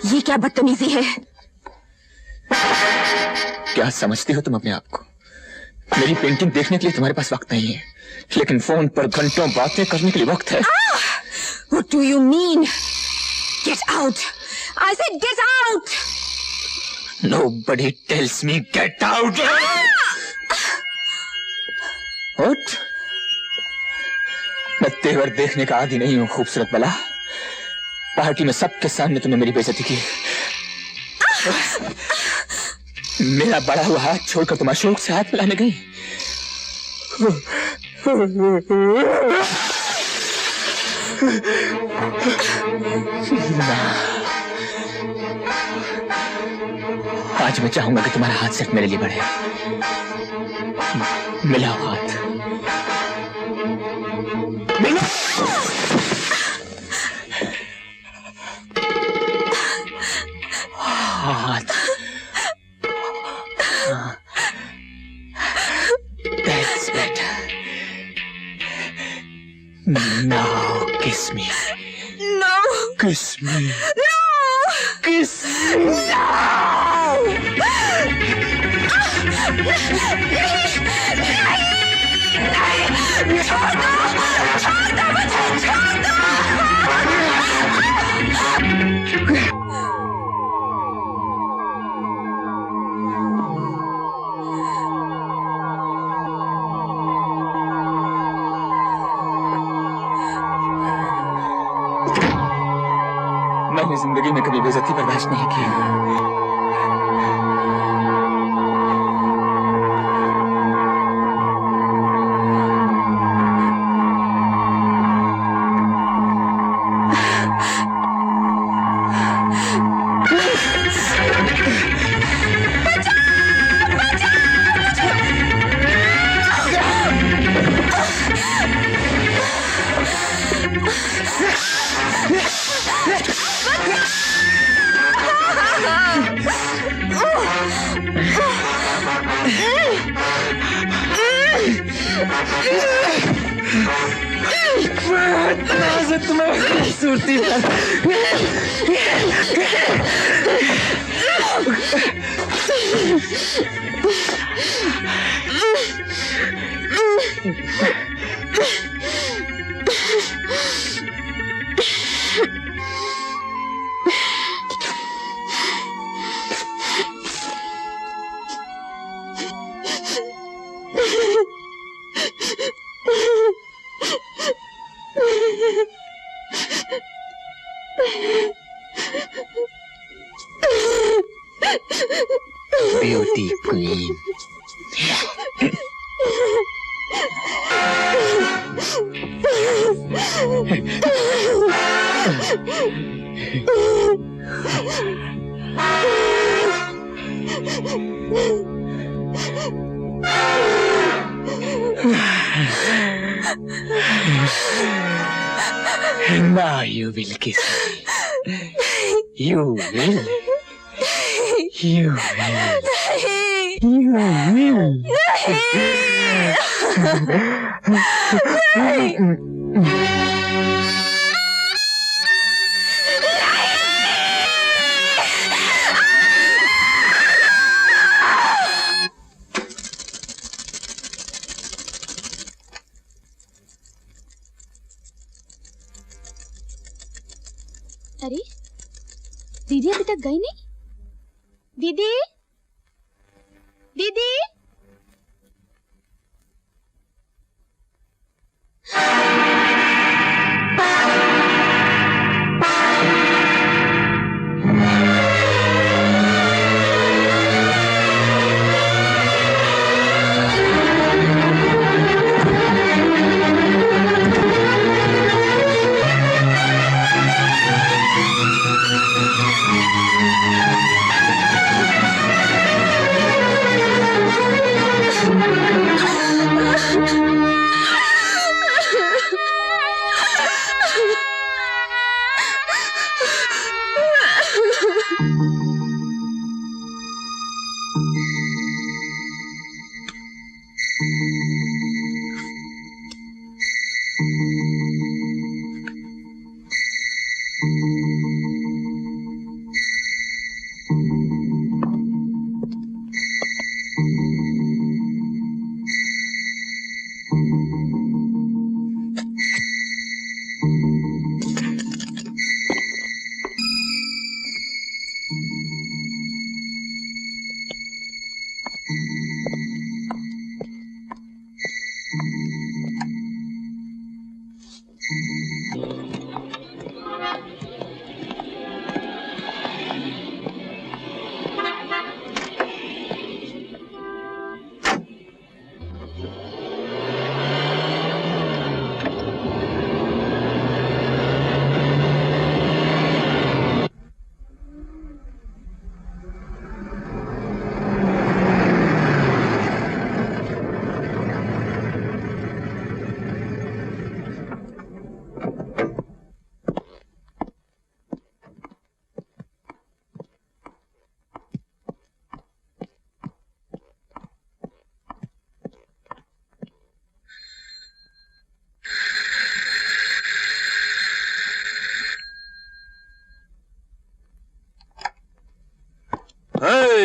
ये क्या बदतमीजी है? क्या समझती हो तुम अपने आप को? मेरी पेंटिंग देखने के लिए तुम्हारे पास वक्त नहीं है, लेकिन फोन पर घंटों बातें करने के लिए वक्त है। What do you mean? Get out! I said get out! Nobody tells me get out! What? मैं तेवर देखने का आदी नहीं हूं खूबसूरत बला। पार्टी में सबके सामने तुमने मेरी बेइज्जती की। मेरा बड़ा हुआ हाथ छोड़कर तुम अशोक से हाथ मिलाने गई। आज मैं चाहूंगा कि तुम्हारा हाथ सिर्फ मेरे लिए बढ़े। मिलाओ हाथ, मिलाओ। हाथ। That's better. Now kiss me. No! Kiss me. No! Kiss me. छोड़ दो मुझे, छोड़ दो। मैंने जिंदगी में कभी बेइज्जती बर्दाश्त नहीं की। खूबसूरती Beauty queen. Now you will kiss me. You will. You will. You will. अरे दीदी अभी तक गई नहीं। दीदी दीदी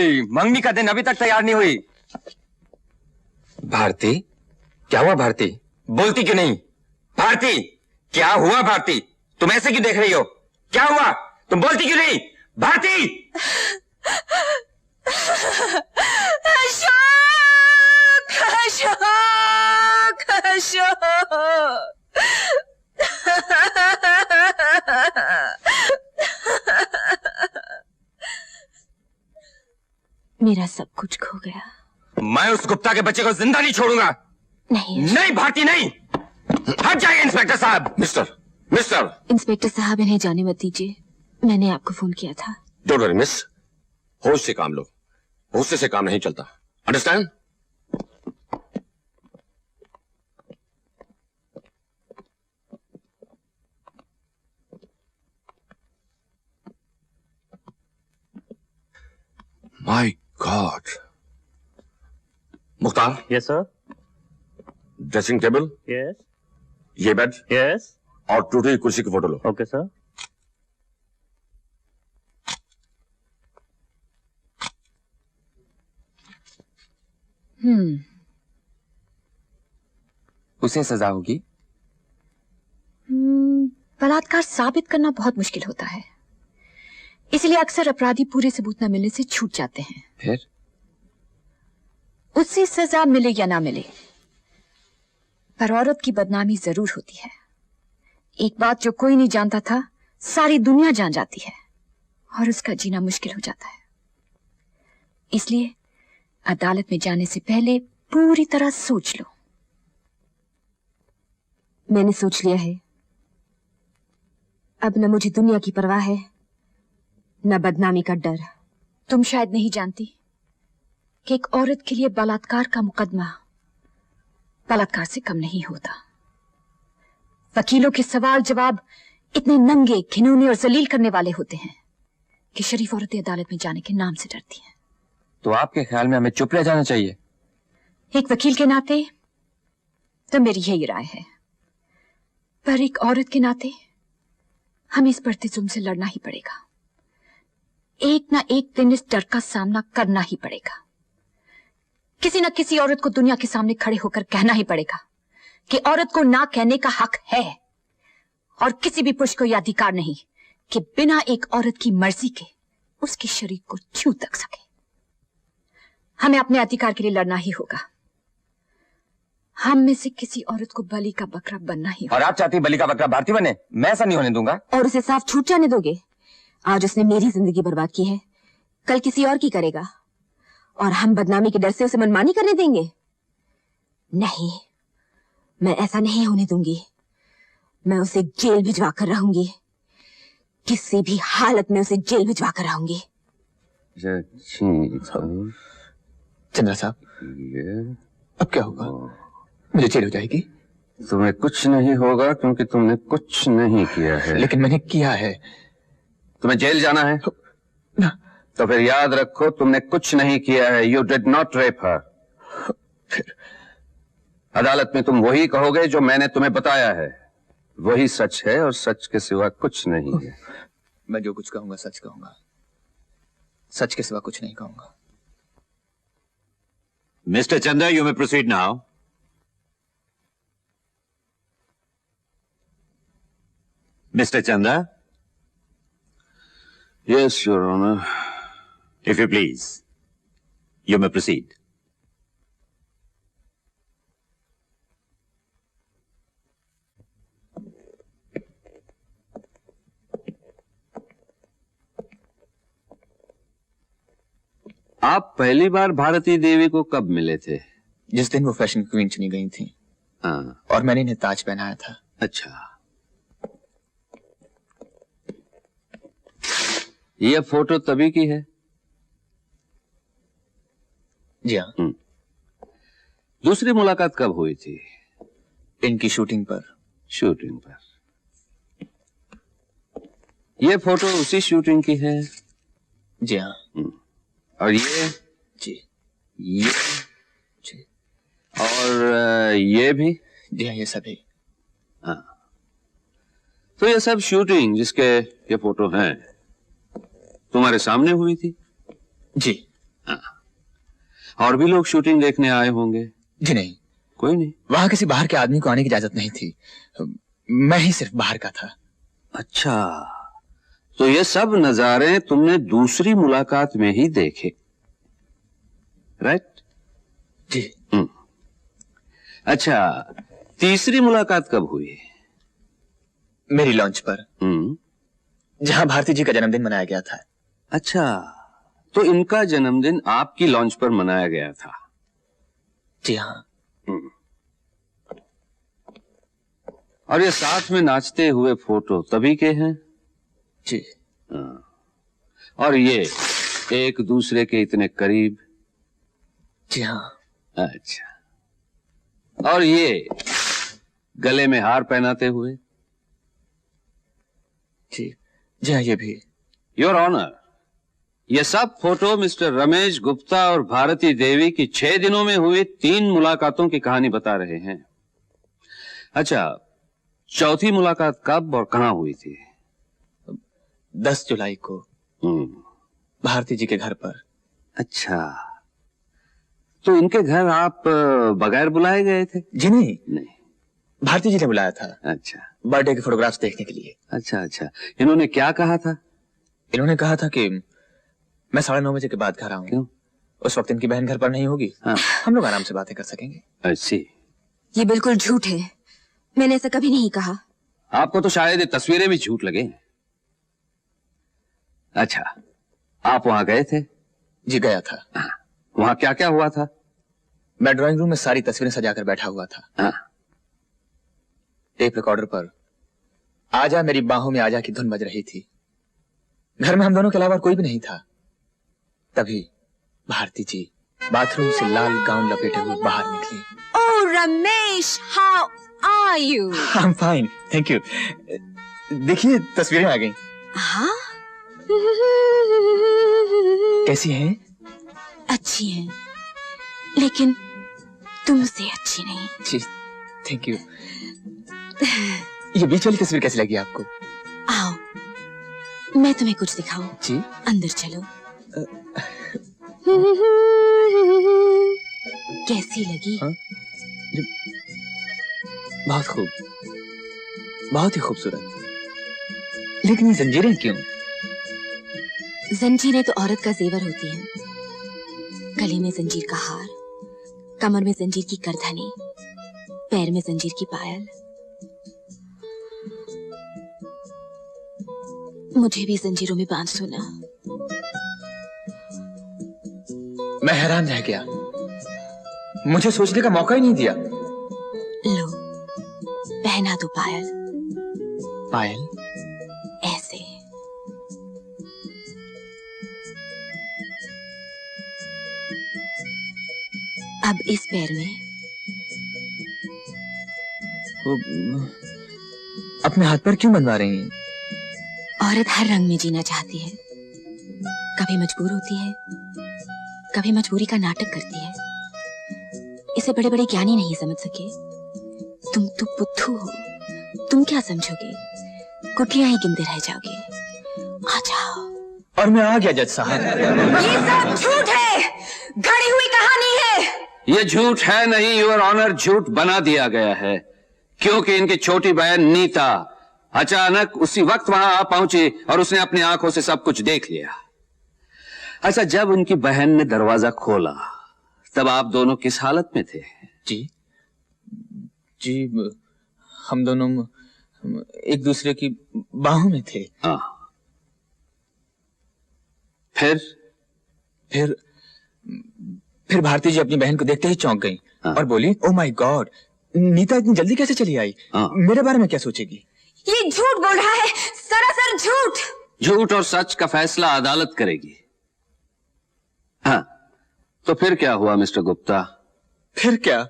मंगनी का दिन अभी तक तैयार नहीं हुई। भारती, क्या हुआ भारती? बोलती क्यों नहीं? भारती, क्या हुआ भारती? तुम ऐसे क्यों देख रही हो? क्या हुआ? तुम बोलती क्यों नहीं? भारती! अशोक, अशोक, अशोक। मेरा सब कुछ खो गया। मैं उस गुप्ता के बच्चे को जिंदा नहीं छोड़ूंगा। नहीं नहीं भारती, नहीं। हट जाइए इंस्पेक्टर साहब। मिस्टर इंस्पेक्टर साहब, इन्हें जाने मत दीजिए। मैंने आपको फोन किया था। डोंट वरी मिस, होश से काम लो, गुस्से से काम नहीं चलता, understand? My God. Mukhtar. Yes sir. Dressing table, yes. ये बेड, यस। और टूटी हुई कुर्सी की फोटो लो। Okay sir. उसे सजा होगी। बलात्कार साबित करना बहुत मुश्किल होता है, इसलिए अक्सर अपराधी पूरे सबूत न मिलने से छूट जाते हैं। फिर उससे सजा मिले या ना मिले, पर औरत की बदनामी जरूर होती है। एक बात जो कोई नहीं जानता था, सारी दुनिया जान जाती है, और उसका जीना मुश्किल हो जाता है। इसलिए अदालत में जाने से पहले पूरी तरह सोच लो। मैंने सोच लिया है। अब न मुझे दुनिया की परवाह है, न बदनामी का डर। तुम शायद नहीं जानती कि एक औरत के लिए बलात्कार का मुकदमा बलात्कार से कम नहीं होता। वकीलों के सवाल जवाब इतने नंगे, घिनौने और जलील करने वाले होते हैं कि शरीफ औरतें अदालत में जाने के नाम से डरती हैं। तो आपके ख्याल में हमें चुप रह जाना चाहिए? एक वकील के नाते तो मेरी यही राय है, पर एक औरत के नाते हमें इस बढ़ते जुल्म से लड़ना ही पड़ेगा। एक ना एक दिन इस डर का सामना करना ही पड़ेगा। किसी न किसी औरत को दुनिया के सामने खड़े होकर कहना ही पड़ेगा कि औरत को ना कहने का हक है, और किसी भी पुरुष को यह अधिकार नहीं कि बिना एक औरत की मर्जी के उसके शरीर को छू तक सके। हमें अपने अधिकार के लिए लड़ना ही होगा। हम में से किसी औरत को बलि का बकरा बनना ही होगा। और आप चाहती बलि का बकरा भारती बने? मैं ऐसा नहीं होने दूंगा। और उसे साफ छूट जाने दोगे? आज उसने मेरी जिंदगी बर्बाद की है, कल किसी और की करेगा, और हम बदनामी के डर से उसे मनमानी करने देंगे? नहीं, मैं ऐसा नहीं होने दूंगी। मैं उसे जेल भिजवा कर रहूंगी, किसी भी हालत में उसे जेल भिजवा कर रहूंगी। चंद्रा साहब, अब क्या होगा? मुझे जेल हो जाएगी? तुम्हें कुछ नहीं होगा क्योंकि तुमने कुछ नहीं किया है। लेकिन मैंने किया है। तुम्हें जेल जाना है ना? तो फिर याद रखो तुमने कुछ नहीं किया है। यू डिड नॉट रेप हर। फिर अदालत में तुम वही कहोगे जो मैंने तुम्हें बताया है, वही सच है और सच के सिवा कुछ नहीं है। मैं जो कुछ कहूंगा सच कहूंगा, सच के सिवा कुछ नहीं कहूंगा। Mr. Chanda, you may proceed now. Mr. Chanda? Yes, Your Honor. If you please, you may proceed. आप पहली बार भारती देवी को कब मिले थे? जिस दिन वो फैशन क्वीन चुनी गई थी, हाँ। और मैंने इन्हें ताज पहनाया था। अच्छा, यह फोटो तभी की है? जी हाँ। दूसरी मुलाकात कब हुई थी? इनकी शूटिंग पर। शूटिंग पर। यह फोटो उसी शूटिंग की है? जी हाँ। और ये? जी। ये? जी। और ये भी? जी हाँ, ये सभी। हाँ। तो ये सब शूटिंग जिसके ये फोटो हैं, तुम्हारे सामने हुई थी? जी। और भी लोग शूटिंग देखने आए होंगे? जी नहीं, कोई नहीं। वहां किसी बाहर के आदमी को आने की इजाजत नहीं थी, मैं ही सिर्फ बाहर का था। अच्छा, तो ये सब नजारे तुमने दूसरी मुलाकात में ही देखे, राइट? जी। अच्छा, तीसरी मुलाकात कब हुई? मेरी लॉन्च पर, जहां भारती जी का जन्मदिन मनाया गया था। अच्छा, तो इनका जन्मदिन आपकी लॉन्च पर मनाया गया था? जी हाँ। और ये साथ में नाचते हुए फोटो तभी के हैं? जी। और ये एक दूसरे के इतने करीब? जी हाँ। अच्छा, और ये गले में हार पहनाते हुए? जी जी हाँ, ये भी। योर ऑनर, ये सब फोटो मिस्टर रमेश गुप्ता और भारती देवी की 6 दिनों में हुई 3 मुलाकातों की कहानी बता रहे हैं। अच्छा, चौथी मुलाकात कब और कहां हुई थी? 10 जुलाई को भारती जी के घर पर। अच्छा, तो इनके घर आप बगैर बुलाए गए थे? जी नहीं, नहीं, भारती जी ने बुलाया था। अच्छा, बर्थडे के फोटोग्राफ्स देखने के लिए। अच्छा अच्छा। इन्होंने क्या कहा था? इन्होंने कहा था कि मैं 9:30 बजे के बाद घर आऊंगा। क्यों? उस वक्त इनकी बहन घर पर नहीं होगी। हाँ। हम लोग आराम से बातें कर सकेंगे। अच्छी। ये बिल्कुल झूठ है, मैंने ऐसा कभी नहीं कहा। आपको तो शायद ये तस्वीरें भी झूठ लगे। अच्छा, आप वहां गए थे? जी गया था। वहां क्या क्या हुआ था? मैं ड्राइंग रूम में सारी तस्वीरें सजाकर बैठा हुआ था। हाँ। टेप रिकॉर्डर पर आजा मेरी बाहों में आजा की धुन बज रही थी। घर में हम दोनों के अलावा कोई भी नहीं था। तभी भारती जी बाथरूम से लाल गाउन लपेटे हुए बाहर निकली। Oh Ramesh, how are you? I am fine, thank you. देखिए तस्वीरें आ गई। हाँ, कैसी हैं? अच्छी हैं, लेकिन तुमसे अच्छी नहीं। जी थैंक यू। ये बीच वाली तस्वीर कैसी लगी आपको? आओ, मैं तुम्हें कुछ दिखाऊं। जी। अंदर चलो। कैसी लगी? हाँ? बहुत खूब, बहुत ही खूबसूरत। लेकिन ये जंजीरें क्यों? जंजीरें तो औरत का जेवर होती हैं। गले में जंजीर का हार, कमर में जंजीर की करधनी, पैर में जंजीर की पायल। मुझे भी जंजीरों में बांध दो ना। मैं हैरान रह गया, मुझे सोचने का मौका ही नहीं दिया। लो, पहना दो पायल। पायल? ऐसे। अब इस पैर में। अपने हाथ पर क्यों बनवा रही हैं? औरत हर रंग में जीना चाहती है। कभी मजबूर होती है, कभी मजबूरी का नाटक करती है। इसे बड़े बड़े ज्ञानी नहीं समझ सके। तुम तो बुद्धू हो, तुम क्या समझोगे? कुटियां ही गिनते रह जाओगे। आ जाओ। और मैं आ गया जज साहब। ये सब झूठ है, घड़ी हुई कहानी है। ये झूठ है नहीं, योर ऑनर, झूठ बना दिया गया है, क्योंकि इनकी छोटी बहन नीता अचानक उसी वक्त वहां आ पहुंची और उसने अपनी आंखों से सब कुछ देख लिया। अच्छा, जब उनकी बहन ने दरवाजा खोला तब आप दोनों किस हालत में थे? जी जी, हम दोनों एक दूसरे की बाहों में थे। फिर भारती जी अपनी बहन को देखते ही चौंक गईं और बोली, ओ माय गॉड, नीता इतनी जल्दी कैसे चली आई? मेरे बारे में क्या सोचेगी? ये झूठ बोल रहा है, सरासर झूठ। झूठ और सच का फैसला अदालत करेगी। हाँ, तो फिर क्या हुआ मिस्टर गुप्ता? फिर क्या,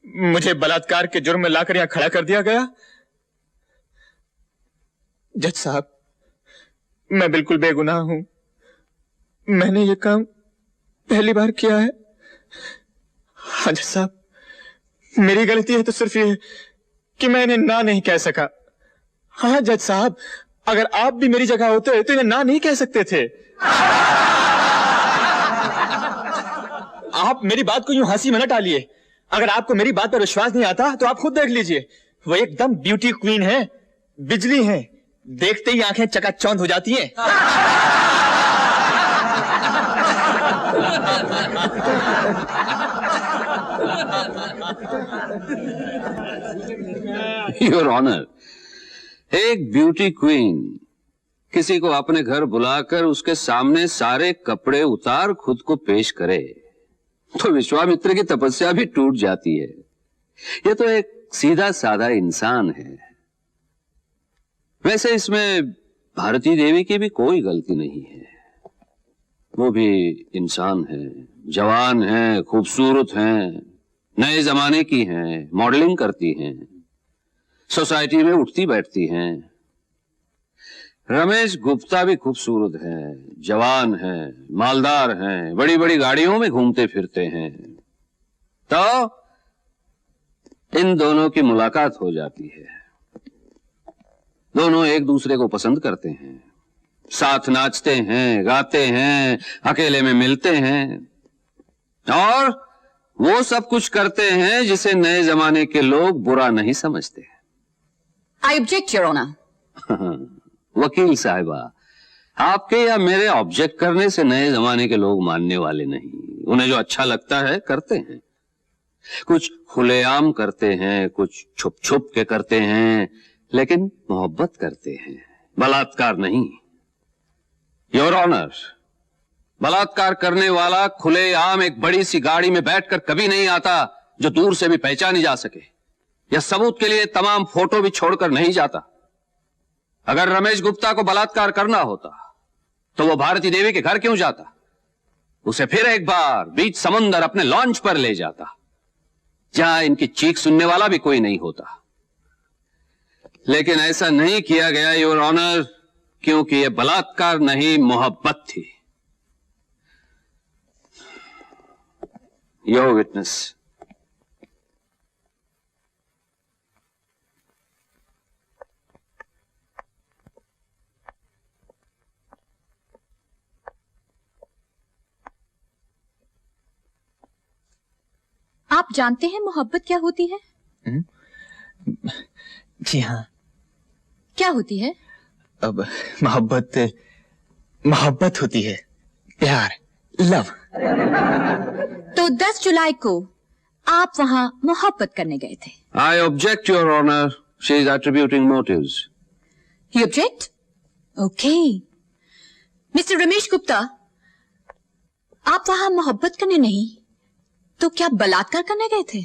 मुझे बलात्कार के जुर्म में लाकर यहां खड़ा कर दिया गया। जज साहब, मैं बिल्कुल बेगुनाह हूं। मैंने ये काम पहली बार किया है। हाँ जज साहब, मेरी गलती है तो सिर्फ ये कि मैं इन्हें ना नहीं कह सका। हाँ जज साहब, अगर आप भी मेरी जगह होते तो इन्हें ना नहीं कह सकते थे। आप मेरी बात को यूं हंसी में न टालिए। अगर आपको मेरी बात पर विश्वास नहीं आता तो आप खुद देख लीजिए। वो एकदम ब्यूटी क्वीन है, बिजली है, देखते ही आंखें चकाचौंध हो जाती हैं। योर ऑनर, एक ब्यूटी क्वीन किसी को अपने घर बुलाकर उसके सामने सारे कपड़े उतार खुद को पेश करे तो विश्वामित्र की तपस्या भी टूट जाती है। यह तो एक सीधा साधा इंसान है। वैसे इसमें भारती देवी की भी कोई गलती नहीं है। वो भी इंसान है, जवान है, खूबसूरत है, नए जमाने की हैं, मॉडलिंग करती हैं, सोसाइटी में उठती बैठती हैं। रमेश गुप्ता भी खूबसूरत है, जवान है, मालदार हैं, बड़ी बड़ी गाड़ियों में घूमते फिरते हैं। तो इन दोनों की मुलाकात हो जाती है। दोनों एक दूसरे को पसंद करते हैं, साथ नाचते हैं, गाते हैं, अकेले में मिलते हैं और वो सब कुछ करते हैं जिसे नए जमाने के लोग बुरा नहीं समझते। I object your honour. वकील साहिबा, आपके या मेरे ऑब्जेक्ट करने से नए जमाने के लोग मानने वाले नहीं। उन्हें जो अच्छा लगता है करते हैं। कुछ खुलेआम करते हैं, कुछ छुप छुप के करते हैं, लेकिन मोहब्बत करते हैं, बलात्कार नहीं। योर ऑनर, बलात्कार करने वाला खुलेआम एक बड़ी सी गाड़ी में बैठकर कभी नहीं आता जो दूर से भी पहचानी जा सके, या सबूत के लिए तमाम फोटो भी छोड़कर नहीं जाता। अगर रमेश गुप्ता को बलात्कार करना होता तो वो भारती देवी के घर क्यों जाता? उसे फिर एक बार बीच समुंदर अपने लॉन्च पर ले जाता, जहां इनकी चीख सुनने वाला भी कोई नहीं होता। लेकिन ऐसा नहीं किया गया योर ऑनर, क्योंकि यह बलात्कार नहीं, मोहब्बत थी। Your witness. आप जानते हैं मोहब्बत क्या होती है? जी हाँ। क्या होती है? अब मोहब्बत होती है, प्यार, लव। तो 10 जुलाई को आप वहां मोहब्बत करने गए थे। I object your honour, she is attributing motives. You object? Okay. Mister Ramesh Gupta, आप वहां मोहब्बत करने नहीं तो क्या बलात्कार करने गए थे?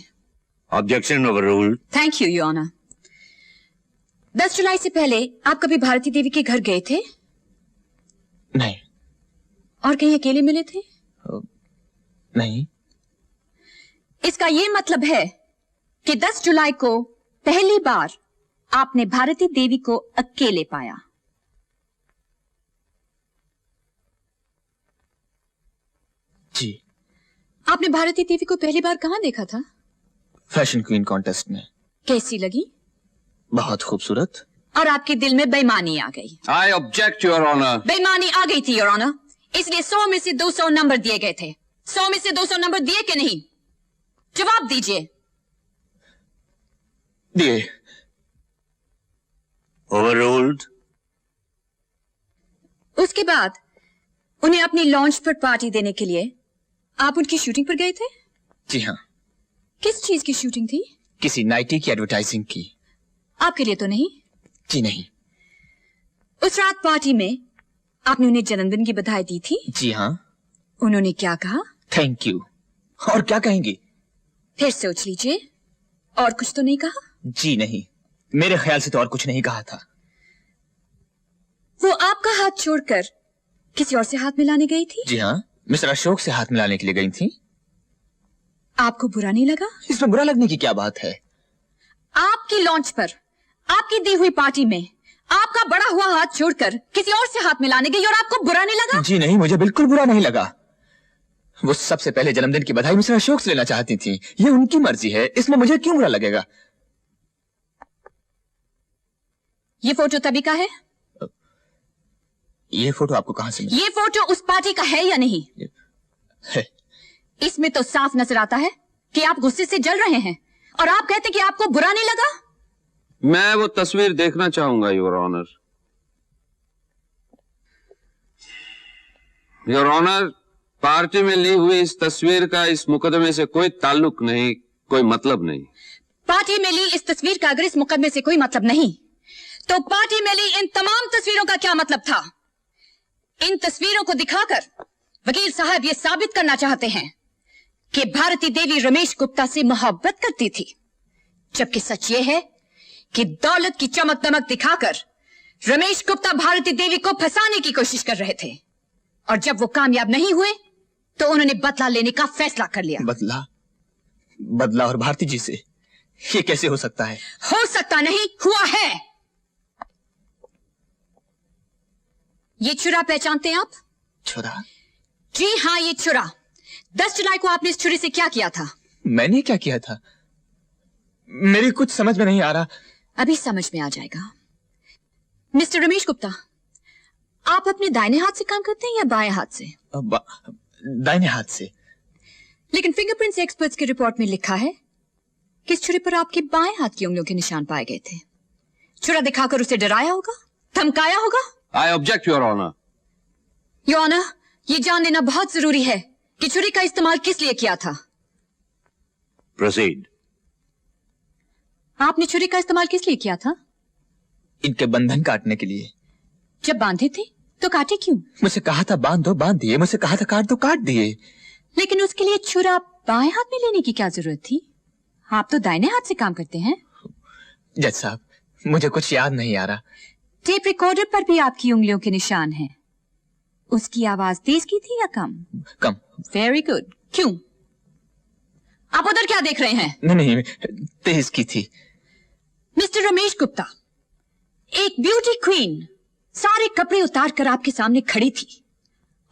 Objection overruled. Thank you your honour. 10 जुलाई से पहले आप कभी भारती देवी के घर गए थे? नहीं। और कहीं अकेले मिले थे? नहीं। इसका ये मतलब है कि 10 जुलाई को पहली बार आपने भारती देवी को अकेले पाया। जी। आपने भारती देवी को पहली बार कहां देखा था? फैशन क्वीन कॉन्टेस्ट में। कैसी लगी? बहुत खूबसूरत। और आपके दिल में बेईमानी आ गई? I object your honour. बेईमानी आ गई थी योर ऑनर, इसलिए 100 में से 200 नंबर दिए गए थे। 100 में से 200 नंबर दिए कि नहीं? जवाब दीजिए। दिए। Overruled. उसके बाद उन्हें अपनी लॉन्च पर पार्टी देने के लिए आप उनकी शूटिंग पर गए थे? जी हाँ। किस चीज की शूटिंग थी? किसी नाइटी की एडवर्टाइजिंग की। आपके लिए तो नहीं? जी नहीं। उस रात पार्टी में आपने उन्हें जन्मदिन की बधाई दी थी? जी हाँ। उन्होंने क्या कहा? Thank you. और क्या कहेंगी? फिर सोच लीजिए। और कुछ तो नहीं कहा? जी नहीं, मेरे ख्याल से तो और कुछ नहीं कहा था। वो आपका हाथ छोड़कर किसी और से हाथ मिलाने गई थी? जी हाँ, मिस्टर अशोक से हाथ मिलाने के लिए गई थी। आपको बुरा नहीं लगा? इसमें बुरा लगने की क्या बात है? आपकी लॉन्च पर, आपकी दी हुई पार्टी में आपका बड़ा हुआ हाथ छोड़कर किसी और से हाथ मिलाने गई और आपको बुरा नहीं लगा? जी नहीं, मुझे बिल्कुल बुरा नहीं लगा। वो सबसे पहले जन्मदिन की बधाई मिस्टर अशोक से लेना चाहती थी। ये उनकी मर्जी है, इसमें मुझे क्यों बुरा लगेगा? ये फोटो तभी का है? ये फोटो आपको कहां से मिला? ये फोटो उस पार्टी का है या नहीं? है। इसमें तो साफ नजर आता है कि आप गुस्से से जल रहे हैं और आप कहते कि आपको बुरा नहीं लगा। मैं वो तस्वीर देखना चाहूंगा your honour. Your honour, party में ली हुई इस तस्वीर का इस मुकदमे से कोई ताल्लुक नहीं, कोई मतलब नहीं। पार्टी में ली इस तस्वीर का अगर इस मुकदमे से कोई मतलब नहीं तो पार्टी में ली इन तमाम तस्वीरों का क्या मतलब था? इन तस्वीरों को दिखाकर वकील साहब ये साबित करना चाहते हैं कि भारती देवी रमेश गुप्ता से मोहब्बत करती थी, जबकि सच ये है कि दौलत की चमक दमक दिखाकर रमेश गुप्ता भारती देवी को फंसाने की कोशिश कर रहे थे और जब वो कामयाब नहीं हुए तो उन्होंने बदला लेने का फैसला कर लिया। बदला और भारती जी से ये कैसे हो सकता है? हो सकता नहीं, हुआ है। ये छुरा पहचानते हैं आप? छुरा? जी हाँ, ये छुरा। 10 जुलाई को आपने इस छुरी से क्या किया था? मैंने क्या किया था? मेरी कुछ समझ में नहीं आ रहा। अभी समझ में आ जाएगा। मिस्टर रमेश गुप्ता, आप अपने दाहिने हाथ से काम करते हैं या बाएं हाथ से? दाहिने हाथ से। लेकिन फिंगरप्रिंट्स एक्सपर्ट्स की रिपोर्ट में लिखा है कि इस छुरी पर आपके बाएं हाथ की उंगलियों के निशान पाए गए थे। छुरा दिखाकर उसे डराया होगा, धमकाया होगा। I object your honour. Your honour, ये जान लेना बहुत जरूरी है कि छुरी का इस्तेमाल किस लिए किया था। प्रोसीड। आपने छुरी का इस्तेमाल किस लिए किया था? इनके बंधन काटने के लिए। जब बांधे थे तो काटे क्यों? मुझे कहा था बांध दो, बांध दिए। मुझे कहा था काट दो, काट दिए। लेकिन उसके लिए छुरा बाएं हाथ में लेने की क्या जरूरत थी? आप तो दाहिने हाथ से काम करते हैं। जज साहब, मुझे कुछ याद नहीं आ रहा। टेप रिकॉर्डर पर भी आपकी उंगलियों के निशान हैं। उसकी आवाज तेज की थी या कम? कम। Very good. क्यों? आप उधर क्या देख रहे हैं? नहीं, तेज की थी। मिस्टर रमेश गुप्ता, एक ब्यूटी क्वीन सारे कपड़े उतार कर आपके सामने खड़ी थी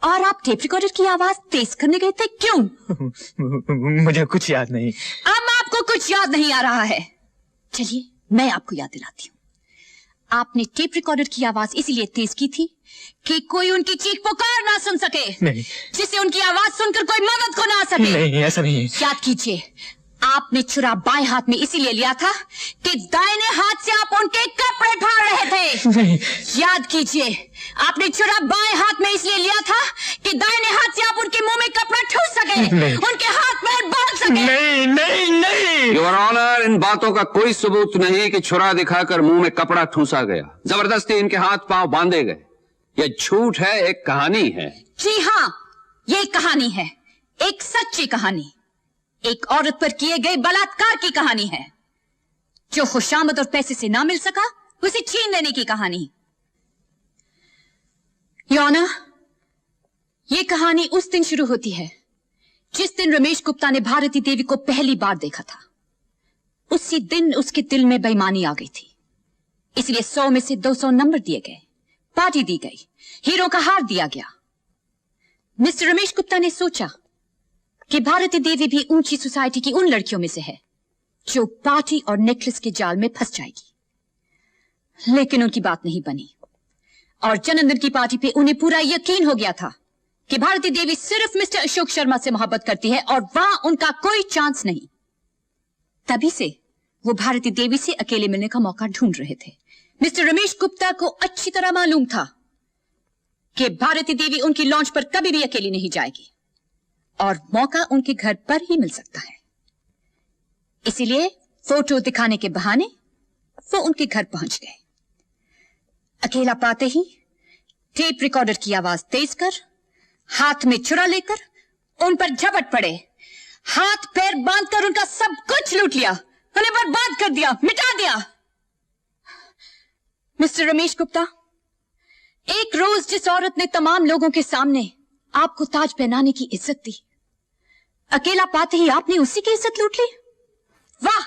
और आप टेप रिकॉर्डर की आवाज तेज करने गए थे। क्यों? मुझे कुछ याद नहीं। अब आपको कुछ याद नहीं आ रहा है। चलिए मैं आपको याद दिलाती हूँ। आपने टेप रिकॉर्डर की आवाज इसीलिए तेज की थी कि कोई उनकी चीख पुकार ना सुन सके। नहीं। जिससे उनकी आवाज सुनकर कोई मदद को ना आ सके। नहीं, ऐसा नहीं है। याद कीजिए, आपने छुरा बाएं हाथ में इसीलिए लिया था कि दाहिने हाथ से आप उनके कपड़े फाड़ रहे थे। नहीं। याद कीजिए, आपने छुरा बाएं हाथ में इसलिए लिया था कि दाहिने हाथ से आप उनके मुंह में कपड़ा ठूस सके, उनके हाथ पैर बांध सके। नहीं नहीं नहीं। योर ऑनर, इन बातों का कोई सबूत नहीं कि छुरा दिखाकर मुंह में कपड़ा ठूसा गया, जबरदस्ती इनके हाथ पांव बांधे गए। यह झूठ है, एक कहानी है। जी हाँ, ये एक कहानी है, एक सच्ची कहानी। एक औरत पर किए गए बलात्कार की कहानी है। जो खुशामद और पैसे से ना मिल सका उसे छीन लेने की कहानी। योर ऑनर, ये कहानी उस दिन शुरू होती है जिस दिन रमेश गुप्ता ने भारती देवी को पहली बार देखा था। उसी दिन उसके दिल में बेईमानी आ गई थी, इसलिए 100 में से 200 नंबर दिए गए, पार्टी दी गई, हीरो का हार दिया गया। मिस्टर रमेश गुप्ता ने सोचा कि भारती देवी भी ऊंची सोसाइटी की उन लड़कियों में से है जो पार्टी और नेकलेस के जाल में फंस जाएगी। लेकिन उनकी बात नहीं बनी और जन्मदिन की पार्टी पे उन्हें पूरा यकीन हो गया था कि भारती देवी सिर्फ मिस्टर अशोक शर्मा से मोहब्बत करती है और वहां उनका कोई चांस नहीं। तभी से वो भारती देवी से अकेले मिलने का मौका ढूंढ रहे थे। मिस्टर रमेश गुप्ता को अच्छी तरह मालूम था कि भारती देवी उनकी लॉन्च पर कभी भी अकेली नहीं जाएगी और मौका उनके घर पर ही मिल सकता है। इसीलिए फोटो दिखाने के बहाने वो उनके घर पहुंच गए। अकेला पाते ही टेप रिकॉर्डर की आवाज तेज कर हाथ में छुरा लेकर उन पर झपट पड़े, हाथ पैर बांधकर उनका सब कुछ लूट लिया, उन्हें बर्बाद कर दिया, मिटा दिया। मिस्टर रमेश गुप्ता, एक रोज जिस औरत ने तमाम लोगों के सामने आपको ताज पहनाने की इज्जत दी, अकेला पाते ही आपने उसी की इज्जत लूट ली। वाह,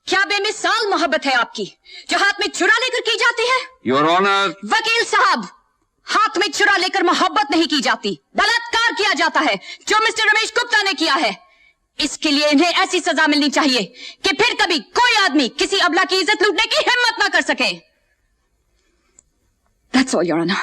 क्या बेमिसाल मोहब्बत है आपकी, जो हाथ में छुरा लेकर की जाती है। Your honour. वकील साहब, हाथ में छुरा लेकर मोहब्बत नहीं की जाती, बलात्कार किया जाता है, जो मिस्टर रमेश गुप्ता ने किया है। इसके लिए इन्हें ऐसी सजा मिलनी चाहिए कि फिर कभी कोई आदमी किसी अबला की इज्जत लूटने की हिम्मत ना कर सके। That's all, Your Honor.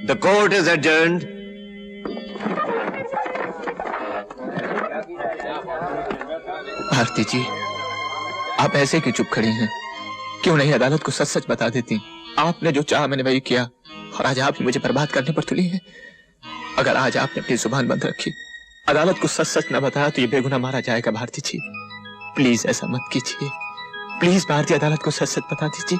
The court is adjourned. Bharti जी, आप ऐसे क्यों चुप खड़ी हैं? क्यों नहीं अदालत को सच सच बता देती? आपने जो चाहा मैंने वही किया, और आज आप ही मुझे बर्बाद करने पर तुली हैं। अगर आज आपने अपनी जुबान बंद रखी, अदालत को सच सच न बताया तो ये बेगुनाह मारा जाएगा। भारती जी, प्लीज ऐसा मत कीजिए। प्लीज भारती, अदालत को सच सच बता दीजिए।